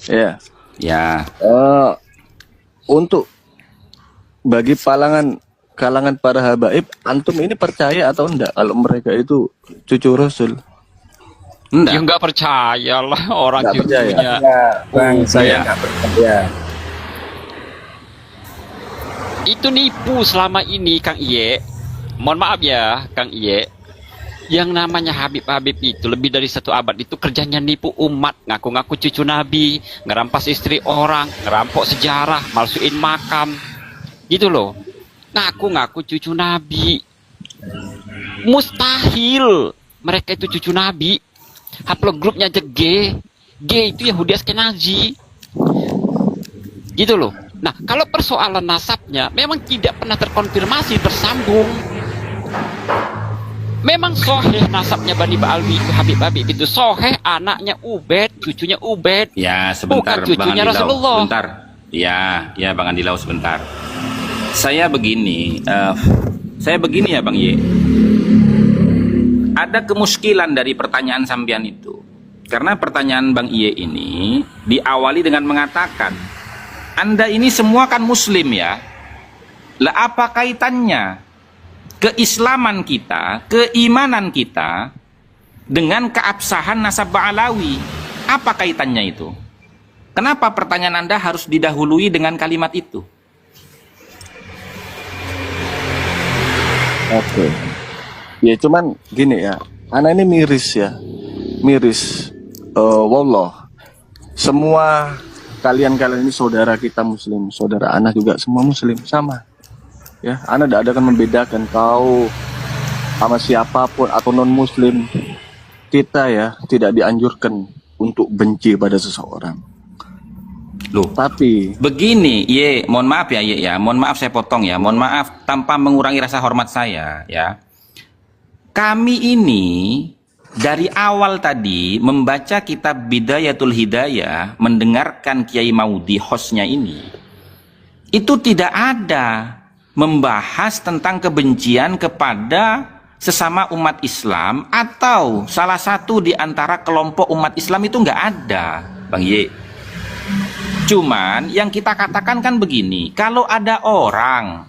Ya. Ya, Eh, untuk bagi kalangan para habaib, antum ini percaya atau enggak kalau mereka itu cucu Rasul? enggak. Ya nggak percaya lah orang Enggak percaya. cucunya. Ya, Bang, saya Ubed. nggak percaya. Itu nipu selama ini Kang Iye. Mohon maaf ya Kang Iye. Yang namanya Habib-Habib itu lebih dari 1 abad itu kerjanya nipu umat, ngaku-ngaku cucu Nabi, ngerampas istri orang, ngerampok sejarah, malsuin makam, gitu loh. Ngaku-ngaku cucu Nabi. Mustahil mereka itu cucu Nabi. Haplog grupnya aja G. G itu Yahudi Askenazi. Gitu loh. Nah, kalau persoalan nasabnya memang tidak pernah terkonfirmasi tersambung. Memang soheh nasabnya Bani Ba'alwi itu Habib-Habib itu soheh, anaknya Ubed, cucunya Ubed. Ya, sebentar, Bukan cucunya Bang Andilau. Rasulullah. Sebentar. Ya, Bang Andilau sebentar. Saya begini ya Bang Ye. Ada kemuskilan dari pertanyaan sampean itu. Karena pertanyaan Bang Ye ini diawali dengan mengatakan, Anda ini semua kan muslim ya. Lah apa kaitannya keislaman kita, keimanan kita dengan keabsahan nasab Ba'alawi? Apa kaitannya itu? Kenapa pertanyaan Anda harus didahului dengan kalimat itu? Oke. Ya cuman gini ya, anak ini miris ya, miris. Wallah, semua kalian ini saudara kita muslim, saudara anak juga semua muslim sama. Ya, anak tidak ada akan membedakan kau sama siapapun atau non muslim. Kita ya tidak dianjurkan untuk benci pada seseorang. Loh, Tapi begini, mohon maaf ya, ya, mohon maaf saya potong ya, mohon maaf tanpa mengurangi rasa hormat saya, ya. Kami ini dari awal tadi membaca kitab Bidayatul Hidayah, mendengarkan Kiai Maudi hostnya ini, itu tidak ada membahas tentang kebencian kepada sesama umat Islam atau salah satu di antara kelompok umat Islam, itu nggak ada, Bang Ye. Cuman yang kita katakan kan begini, kalau ada orang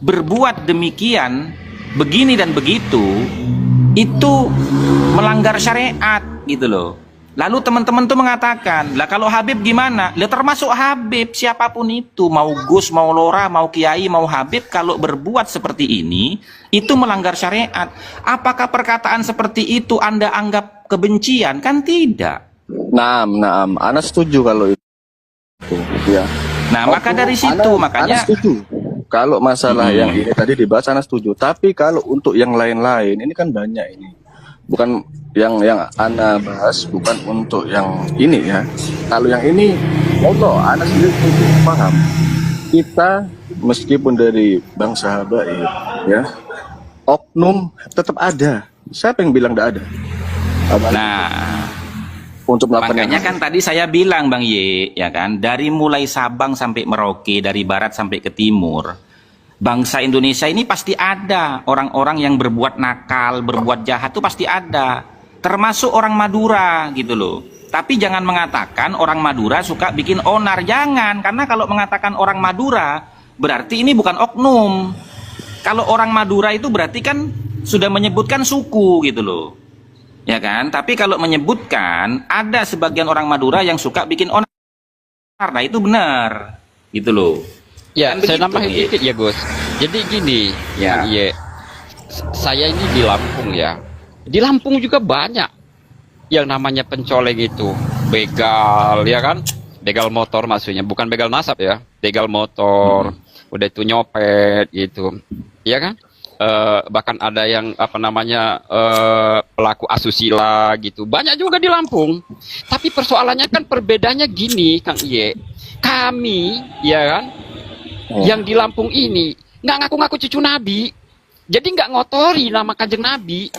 berbuat demikian, begini dan begitu, itu melanggar syariat gitu loh. Lalu teman-teman tuh mengatakan, lah kalau Habib gimana? Lah termasuk Habib, siapapun itu, mau Gus, mau Lora, mau Kiai, mau Habib, kalau berbuat seperti ini, itu melanggar syariat. Apakah perkataan seperti itu Anda anggap kebencian? Kan tidak. naam, anak setuju kalau itu ya. Nah, maka dari situ, makanya Anak setuju. Kalau masalah yang ini tadi dibahas, anak setuju. Tapi kalau untuk yang lain-lain, ini kan banyak ini. Bukan yang Ana bahas, bukan untuk yang ini ya. Kalau yang ini, Allah, Ana sendiri paham. Kita meskipun dari bangsa habaib, ya, oknum tetap ada. Siapa yang bilang tidak ada? nah, Untuk melakukan makanya yang kan tadi saya bilang Bang Ye, ya kan, dari mulai Sabang sampai Merauke, dari barat sampai ke timur, bangsa Indonesia ini pasti ada orang-orang yang berbuat nakal, berbuat jahat, tuh pasti ada. Termasuk orang Madura gitu loh. Tapi jangan mengatakan orang Madura suka bikin onar, jangan. Karena kalau mengatakan orang Madura, berarti ini bukan oknum. Kalau orang Madura itu berarti kan sudah menyebutkan suku gitu loh. Ya kan? Tapi kalau menyebutkan ada sebagian orang Madura yang suka bikin onar, nah itu benar. Gitu loh. Ya, Kan saya begitu, nambahin Ye. dikit ya Gus. Jadi gini, Ya. Kang Iye, saya ini di Lampung ya. Di Lampung juga banyak yang namanya pencoleng itu, begal ya kan? Begal motor maksudnya, bukan begal nasab ya, begal motor. Udah itu nyopet gitu. Iya kan? Bahkan ada yang apa namanya pelaku asusila gitu. Banyak juga di Lampung. Tapi persoalannya kan perbedaannya gini, Kang Iye. Kami ya kan yang di Lampung ini nggak ngaku-ngaku cucu Nabi, jadi nggak ngotori nama kanjeng Nabi.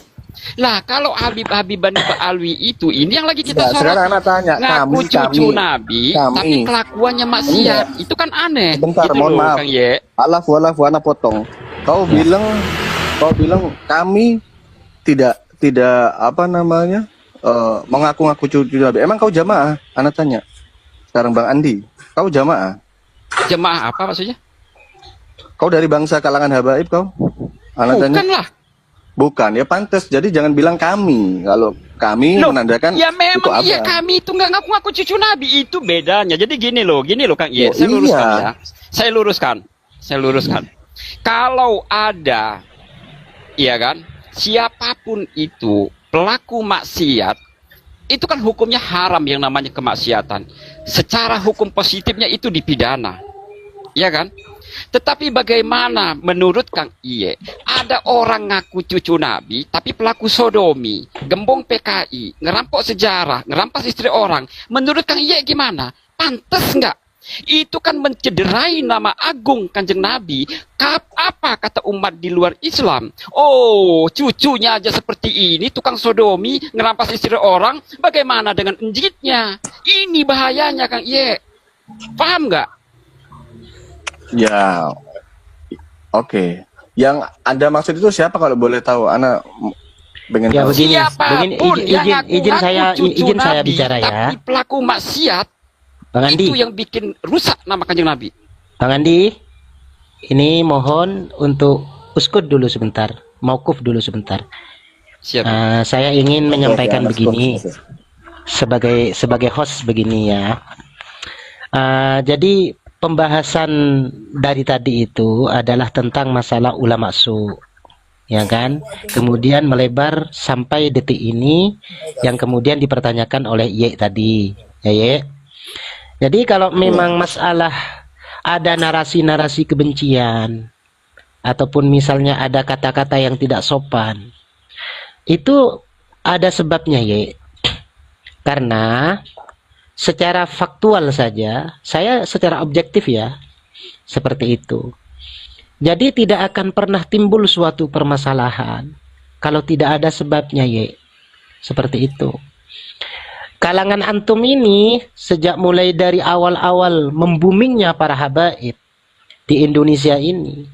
Lah kalau Habib-Habib Bani Ba'alwi itu ini yang lagi kita Nah, sorot, sekarang anak tanya, ngaku cucu kami, Nabi, kami. tapi kelakuannya maksiat, itu kan aneh. Bentar, gitu mohon loh, maaf. Kang Ye. Anak anak potong. Kau bilang kami tidak apa namanya mengaku-ngaku cucu Nabi. Emang kau jamaah? Anak tanya. sekarang Bang Andi. Kau jamaah. Jemaah apa maksudnya? Kau dari bangsa kalangan habaib kau? Anak tanya. Bukanlah. Bukan, ya pantas. Jadi jangan bilang kami. Kalau kami Loh, menandakan ya memang itu apa? iya kami itu nggak ngaku-ngaku cucu Nabi, itu bedanya. Jadi gini loh Kang Ye, Oh, saya luruskan iya. ya. Saya luruskan. Kalau ada, iya kan, siapapun itu pelaku maksiat, itu kan hukumnya haram yang namanya kemaksiatan. Secara hukum positifnya itu dipidana, iya kan? Tetapi bagaimana menurut Kang Iye, ada orang ngaku cucu Nabi, tapi pelaku sodomi, gembong PKI, ngerampok sejarah, ngerampas istri orang. Menurut Kang Iye gimana? Pantas nggak? Itu kan mencederai nama agung Kanjeng Nabi. Apa kata umat di luar Islam? Oh, cucunya aja seperti ini, tukang sodomi, ngerampas istri orang. Bagaimana dengan enjitnya? Ini bahayanya Kang Iye. Paham nggak? Ya, oke. Yang Anda maksud itu siapa kalau boleh tahu? Ana pengen Ya, tahu. begini, Siapapun yang ngaku-ngaku izin cucu saya Nabi, bicara ya. tapi pelaku maksiat, Bang Andi, itu yang bikin rusak nama Kanjeng Nabi. Bang Andi, ini mohon untuk uskud dulu sebentar, maukuf dulu sebentar. Siap. Saya ingin menyampaikan Oke, begini sebagai host begini ya. Jadi pembahasan dari tadi itu adalah tentang masalah ulama su, ya kan? Kemudian melebar sampai detik ini yang kemudian dipertanyakan oleh Ye tadi, ya Ye. Jadi kalau memang masalah ada narasi-narasi kebencian ataupun misalnya ada kata-kata yang tidak sopan, itu ada sebabnya Ye. Karena secara faktual saja, saya secara objektif ya, seperti itu. Jadi tidak akan pernah timbul suatu permasalahan kalau tidak ada sebabnya Ye. Seperti itu. Kalangan antum ini sejak mulai dari awal-awal membumingnya para habaib di Indonesia ini,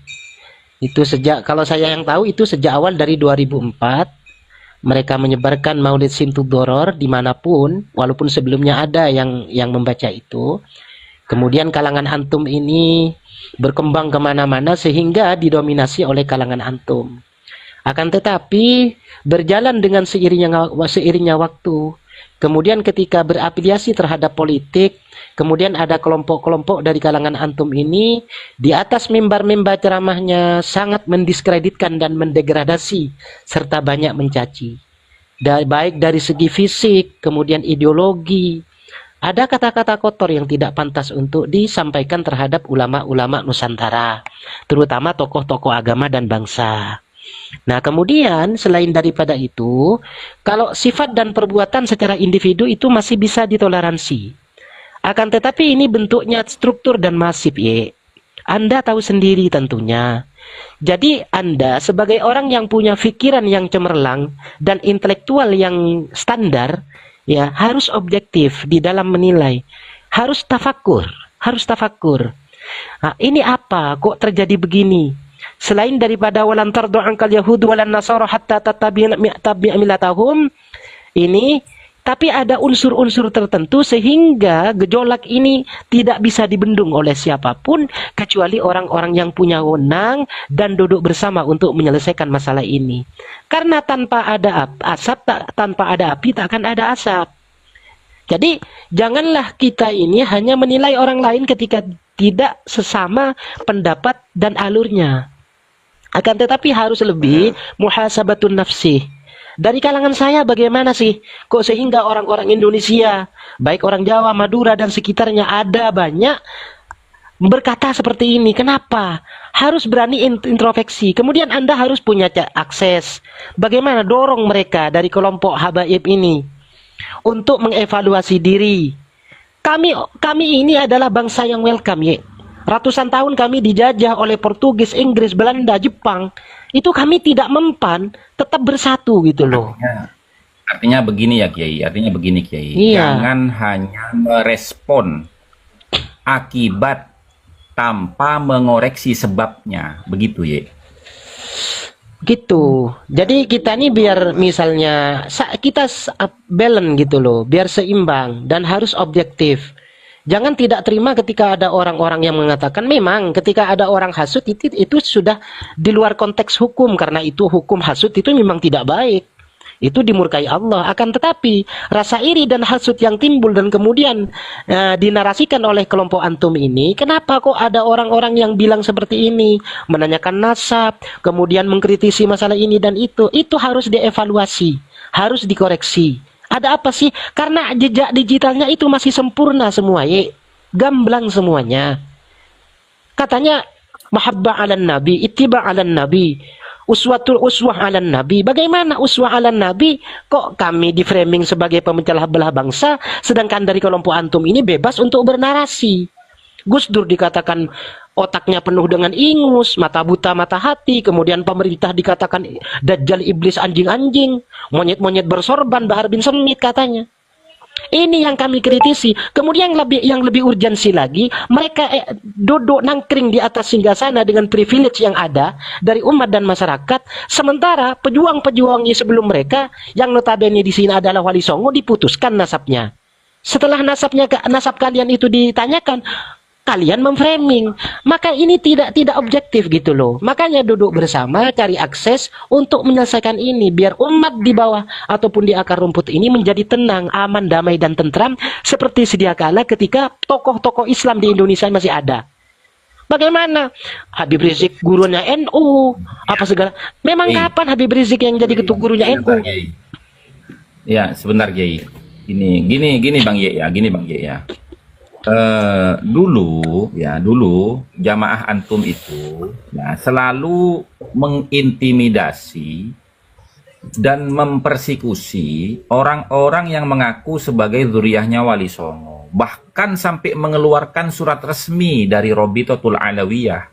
itu sejak, kalau saya yang tahu itu sejak awal dari 2004 mereka menyebarkan Maulid Simtud Doror dimanapun, walaupun sebelumnya ada yang membaca itu. Kemudian kalangan antum ini berkembang kemana-mana sehingga didominasi oleh kalangan antum. Akan tetapi berjalan dengan seiringnya waktu. Kemudian ketika berafiliasi terhadap politik, kemudian ada kelompok-kelompok dari kalangan antum ini di atas mimbar-mimbar ceramahnya sangat mendiskreditkan dan mendegradasi serta banyak mencaci. Baik dari segi fisik, kemudian ideologi. Ada kata-kata kotor yang tidak pantas untuk disampaikan terhadap ulama-ulama Nusantara, terutama tokoh-tokoh agama dan bangsa. Nah, kemudian selain daripada itu, kalau sifat dan perbuatan secara individu itu masih bisa ditoleransi. Akan tetapi ini bentuknya struktur dan masif, Ye. Anda tahu sendiri tentunya. Jadi Anda sebagai orang yang punya pikiran yang cemerlang dan intelektual yang standar, ya harus objektif di dalam menilai. Harus tafakur, harus tafakur. Nah, ini apa? Kok terjadi begini? Selain daripada walan tardu ankal yahud walan nasara hatta tattabi'a millatahum ini, tapi ada unsur-unsur tertentu sehingga gejolak ini tidak bisa dibendung oleh siapapun kecuali orang-orang yang punya wewenang dan duduk bersama untuk menyelesaikan masalah ini. Karena tanpa ada asap, tanpa ada api tak akan ada asap. Jadi janganlah kita ini hanya menilai orang lain ketika tidak sesama pendapat dan alurnya. Akan tetapi harus lebih muhasabatun nafsi. Dari kalangan saya bagaimana sih? Kok sehingga orang-orang Indonesia, baik orang Jawa, Madura dan sekitarnya ada banyak berkata seperti ini. Kenapa? Harus berani introspeksi. Kemudian Anda harus punya akses. Bagaimana dorong mereka dari kelompok habaib ini untuk mengevaluasi diri. Kami ini adalah bangsa yang welcome, Ye. Ratusan tahun kami dijajah oleh Portugis, Inggris, Belanda, Jepang. Itu kami tidak mempan, tetap bersatu gitu loh. Artinya begini ya Kiai, artinya begini Kiai. Iya. Jangan hanya merespon akibat tanpa mengoreksi sebabnya, begitu ya. Gitu. Jadi kita nih biar misalnya kita balance gitu loh, biar seimbang dan harus objektif. Jangan tidak terima ketika ada orang-orang yang mengatakan memang ketika ada orang hasut itu sudah di luar konteks hukum, karena itu hukum hasut itu memang tidak baik. Itu dimurkai Allah. Akan tetapi rasa iri dan hasut yang timbul dan kemudian dinarasikan oleh kelompok antum ini, kenapa kok ada orang-orang yang bilang seperti ini, menanyakan nasab, kemudian mengkritisi masalah ini dan itu harus dievaluasi, harus dikoreksi. Ada apa sih? Karena jejak digitalnya itu masih sempurna semua, gamblang semuanya. Katanya mahabbah 'alan nabi, ittiba' 'alan nabi, uswah 'alan nabi. Bagaimana uswah 'alan nabi? Kok kami di framing sebagai pemecah belah bangsa, sedangkan dari kelompok antum ini bebas untuk bernarasi. Gus Dur dikatakan otaknya penuh dengan ingus, mata buta, mata hati. Kemudian pemerintah dikatakan dajjal, iblis, anjing-anjing, monyet-monyet bersorban, Bahar bin Semit katanya. Ini yang kami kritisi. Kemudian yang lebih urgensi lagi, mereka duduk nangkring di atas singgasana dengan privilege yang ada dari umat dan masyarakat. Sementara pejuang-pejuangnya sebelum mereka, yang notabene di sini adalah Wali Songo, diputuskan nasabnya. Setelah nasab kalian itu ditanyakan, kalian memframing, maka ini tidak objektif gitu loh. Makanya duduk bersama, cari akses untuk menyelesaikan ini, biar umat di bawah ataupun di akar rumput ini menjadi tenang, aman, damai dan tentram seperti sedia kala ketika tokoh-tokoh Islam di Indonesia masih ada. Bagaimana Habib Rizik gurunya NU, apa segala. Memang kapan Habib Rizik yang jadi gurunya NU? Ya, sebentar Kiai. Gini Bang Ye ya. Dulu jamaah antum itu ya selalu mengintimidasi dan mempersekusi orang-orang yang mengaku sebagai zuriyahnya Wali Songo, bahkan sampai mengeluarkan surat resmi dari Robitotul Alawiyah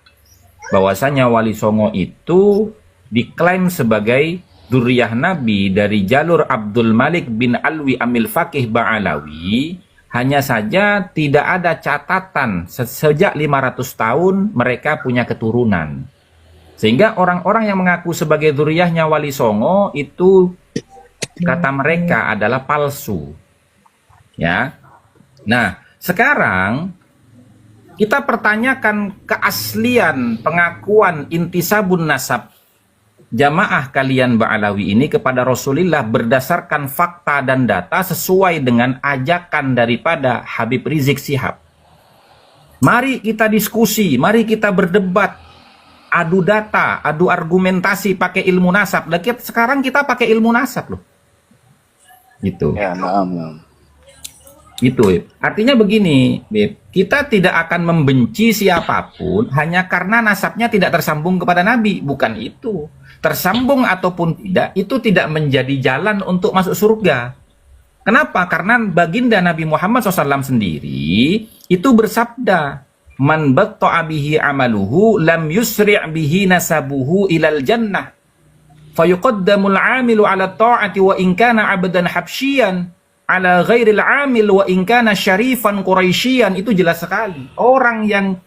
bahwasanya Wali Songo itu diklaim sebagai zuriyah Nabi dari jalur Abdul Malik bin Alwi Amil Faqih Ba'alawi. Hanya saja tidak ada catatan sejak 500 tahun mereka punya keturunan. Sehingga orang-orang yang mengaku sebagai zuriyahnya Wali Songo itu kata mereka adalah palsu. Ya. Nah, sekarang kita pertanyakan keaslian pengakuan intisabun nasab jamaah kalian Ba'alawi ini kepada Rasulullah berdasarkan fakta dan data sesuai dengan ajakan daripada Habib Rizik Syihab. Mari kita diskusi, mari kita berdebat, adu data, adu argumentasi pakai ilmu nasab. Sekarang kita pakai ilmu nasab loh. Gitu. Ya, maaf. Itu, artinya begini, Beb. Kita tidak akan membenci siapapun hanya karena nasabnya tidak tersambung kepada Nabi. Bukan itu. Tersambung ataupun tidak, itu tidak menjadi jalan untuk masuk surga. Kenapa? Karena baginda Nabi Muhammad SAW sendiri itu bersabda, "Man batta'a bihi amaluhu lam yusri' bihi nasabuhu ilal jannah. Fayuqaddamul 'amilu 'ala ta'ati wa in kana 'abdan habsyian 'ala ghairil 'amil wa in kana syarifan quraisyian." Itu jelas sekali. Orang yang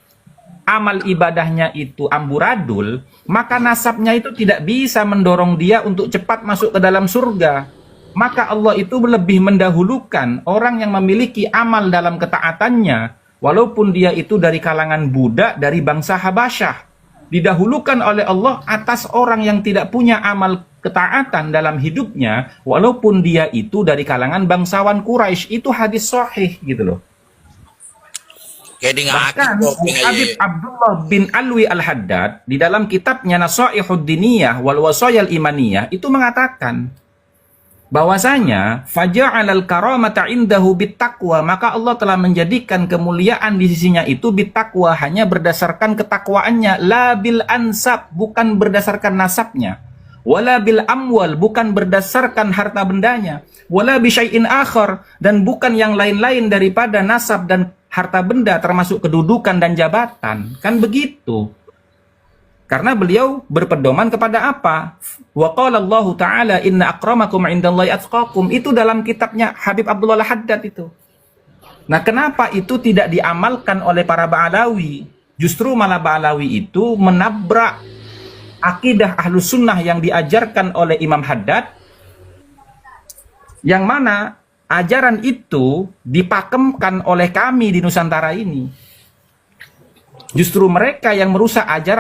amal ibadahnya itu amburadul, maka nasabnya itu tidak bisa mendorong dia untuk cepat masuk ke dalam surga. Maka Allah itu lebih mendahulukan orang yang memiliki amal dalam ketaatannya, walaupun dia itu dari kalangan budak dari bangsa Habasyah. Didahulukan oleh Allah atas orang yang tidak punya amal ketaatan dalam hidupnya, walaupun dia itu dari kalangan bangsawan Quraisy. Itu hadis sahih gitu loh. Bahkan Habib Abdullah bin Alwi Al-Haddad di dalam kitabnya Nasaihud Diniyah wal Wasayal Imaniyah itu mengatakan bahwasanya faja'alal karamata indahu bittaqwa, maka Allah telah menjadikan kemuliaan di sisinya itu bittaqwa, hanya berdasarkan ketakwaannya, la bil ansab, bukan berdasarkan nasabnya, wala bil amwal, bukan berdasarkan harta bendanya, wala bi syai'in akhar, dan bukan yang lain-lain daripada nasab dan harta benda termasuk kedudukan dan jabatan. Kan begitu. Karena beliau berpedoman kepada apa? Wa qala Allah Ta'ala inna akramakum indallahi atqakum. Itu dalam kitabnya Habib Abdullah Al-Haddad itu. Nah, kenapa itu tidak diamalkan oleh para Ba'alawi? Justru malah Ba'alawi itu menabrak akidah Ahlus Sunnah yang diajarkan oleh Imam Haddad, yang mana ajaran itu dipakemkan oleh kami di Nusantara ini. Justru mereka yang merusak ajaran